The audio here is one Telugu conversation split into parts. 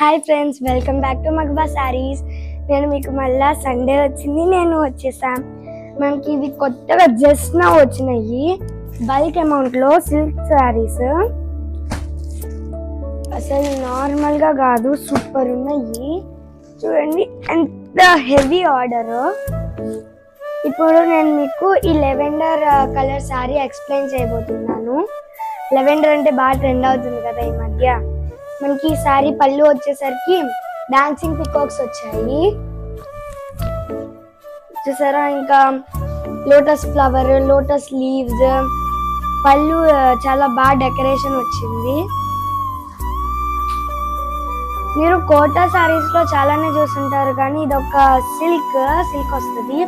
Hi friends, welcome back to Magaba saris. నేను మీకు మళ్ళీ సండే వచ్చింది, నేను వచ్చేసాను. మనకి ఇవి కొత్తగా జస్ట్ నా వచ్చినాయి బల్క్ అమౌంట్లో సిల్క్ శారీస్. అసలు నార్మల్గా కాదు, సూపర్ ఉన్నాయి. చూడండి ఎంత హెవీ ఆర్డర్. ఇప్పుడు నేను మీకు ఈ లెవెండర్ కలర్ శారీ ఎక్స్ప్లెయిన్ చేయబోతున్నాను. లెవెండర్ అంటే బాగా ట్రెండ్ అవుతుంది కదా ఈ మధ్య. మనకి ఈ శారీ పళ్ళు వచ్చేసరికి డాన్సింగ్ పికాక్స్ వచ్చాయి చూసారా. ఇంకా లోటస్ ఫ్లవర్, లోటస్ లీవ్స్, పళ్ళు చాలా బాగా డెకరేషన్ వచ్చింది. మీరు కోటా శారీస్ లో చాలానే చూస్తుంటారు, కానీ ఇది ఒక సిల్క్ వస్తుంది.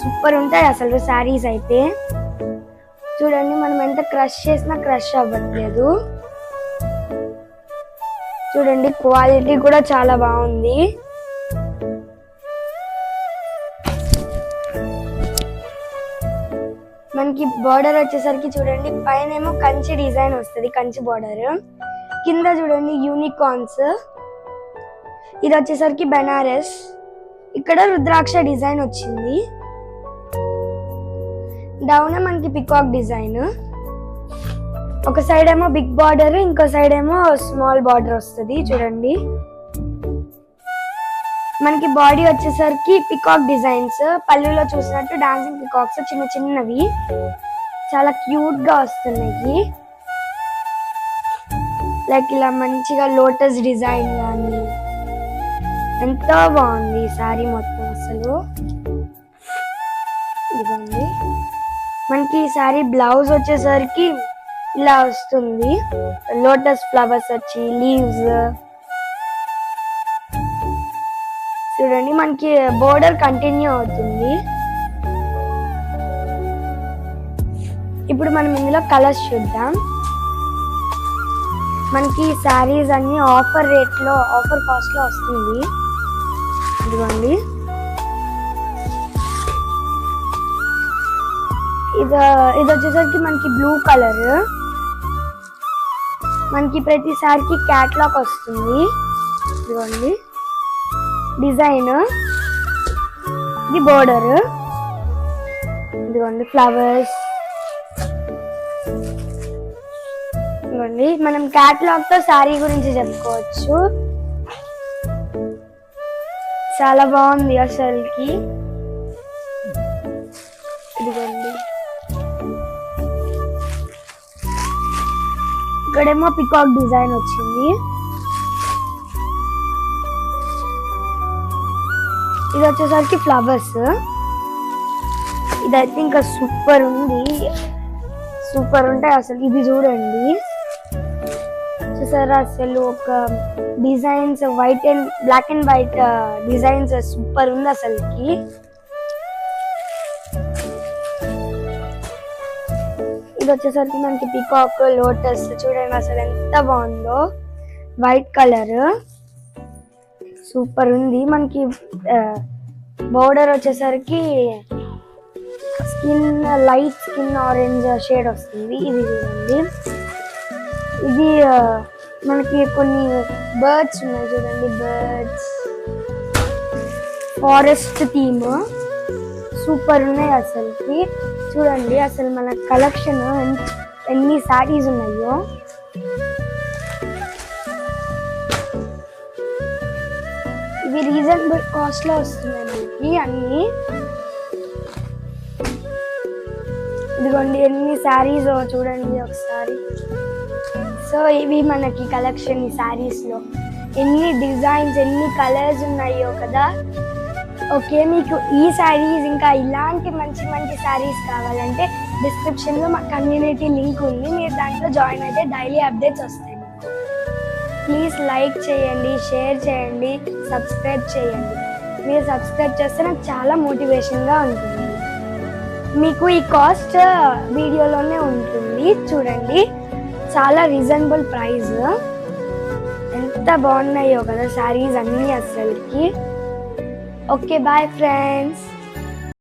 సూపర్ ఉంటాయి అసలు శారీస్ అయితే. చూడండి, మనం ఎంత క్రష్ చేసినా క్రష్ అవ్వట్లేదు. చూడండి, క్వాలిటీ కూడా చాలా బాగుంది. మనకి బార్డర్ వచ్చేసరికి చూడండి, పైన ఏమో కంచి డిజైన్ వస్తుంది, కంచి బార్డర్. కింద చూడండి యూనికార్న్స్. ఇది వచ్చేసరికి బెనారస్. ఇక్కడ రుద్రాక్ష డిజైన్ వచ్చింది. డౌన్ మనకి పికాక్ డిజైన్. ఒక సైడ్ ఏమో బిగ్ బార్డర్, ఇంకో సైడ్ ఏమో స్మాల్ బార్డర్ వస్తుంది. చూడండి, మనకి బాడీ వచ్చేసరికి పికాక్ డిజైన్స్. పళ్ళులో చూసినట్టు డాన్సింగ్ పికాక్స్ చిన్న చిన్నవి, చాలా క్యూట్ గా వస్తున్నాయి. లైక్ ఇలా మంచిగా లోటస్ డిజైన్ కానీ ఎంతో బాగుంది శారీ మొత్తం అసలు. ఇదిగోండి, మనకి ఈ శారీ బ్లౌజ్ వచ్చేసరికి ఇలా వస్తుంది. లోటస్ ఫ్లవర్స్ వచ్చి లీవ్స్. చూడండి, మనకి బోర్డర్ కంటిన్యూ అవుతుంది. ఇప్పుడు మనం ఇందులో కలర్స్ చూద్దాం. మనకి శారీస్ అన్ని ఆఫర్ రేట్ లో, ఆఫర్ కాస్ట్ లో వస్తుంది. ఇదిగోండి, ఇది వచ్చేసరికి మనకి బ్లూ కలర్. మనకి ప్రతిసారికి క్యాట్లాగ్ వస్తుంది. ఇదిగోండి డిజైన్, ఇది బోర్డర్. ఇదిగోండి ఫ్లవర్స్. ఇదిగోండి, మనం క్యాట్లాగ్ తో శారీ గురించి చెప్పుకోవచ్చు. చాలా బాగుంది అసలుకి. ఇదిగోండి, ఇక్కడేమో పికాక్ డిజైన్ వచ్చింది. ఇది వచ్చేసరికి ఫ్లవర్స్. ఇదైతే ఇంకా సూపర్ ఉంది, సూపర్ ఉంటాయి అసలు. ఇది చూడండి, చూసారా అసలు ఒక designs white and black and white designs super ఉంది అసలుకి. ఇది వచ్చేసరికి మనకి పికాక్ లోటస్. చూడండి అసలు ఎంత బాగుందో, వైట్ కలర్ సూపర్ ఉంది. మనకి బోర్డర్ వచ్చేసరికి లైట్ స్కిన్ ఆరెంజ్ షేడ్ వస్తుంది. ఇది చూడండి, ఇది మనకి కొన్ని బర్డ్స్ ఉన్నాయి. చూడండి, బర్డ్స్ ఫారెస్ట్ థీమ్ సూపర్ ఉన్నాయి అసలుకి. చూడండి అసలు మన కలెక్షన్ ఎన్ని శారీస్ ఉన్నాయో. ఇవి రీజనబుల్ కాస్ట్ లో వస్తున్నాయి మనకి అన్ని. ఇదిగోండి ఎన్ని శారీస్ చూడండి ఒకసారి. సో ఇవి మనకి కలెక్షన్. ఈ శారీస్ లో ఎన్ని డిజైన్స్, ఎన్ని కలర్స్ ఉన్నాయో కదా. ఓకే, మీకు ఈ శారీస్ ఇంకా ఇలాంటి మంచి మంచి శారీస్ కావాలంటే డిస్క్రిప్షన్లో మా కమ్యూనిటీ లింక్ ఉంది, మీరు దాంట్లో జాయిన్ అయితే డైలీ అప్డేట్స్ వస్తాయి మీకు. ప్లీజ్ లైక్ చేయండి, షేర్ చేయండి, సబ్స్క్రైబ్ చేయండి. మీరు సబ్స్క్రైబ్ చేస్తే నాకు చాలా మోటివేషన్గా ఉంటుంది. మీకు ఈ కాస్ట్ వీడియోలోనే ఉంటుంది. చూడండి, చాలా రీజనబుల్ ప్రైస్. ఎంత బాగున్నాయో కదా శారీస్ అన్నీ అసలుకి. Okay, bye friends.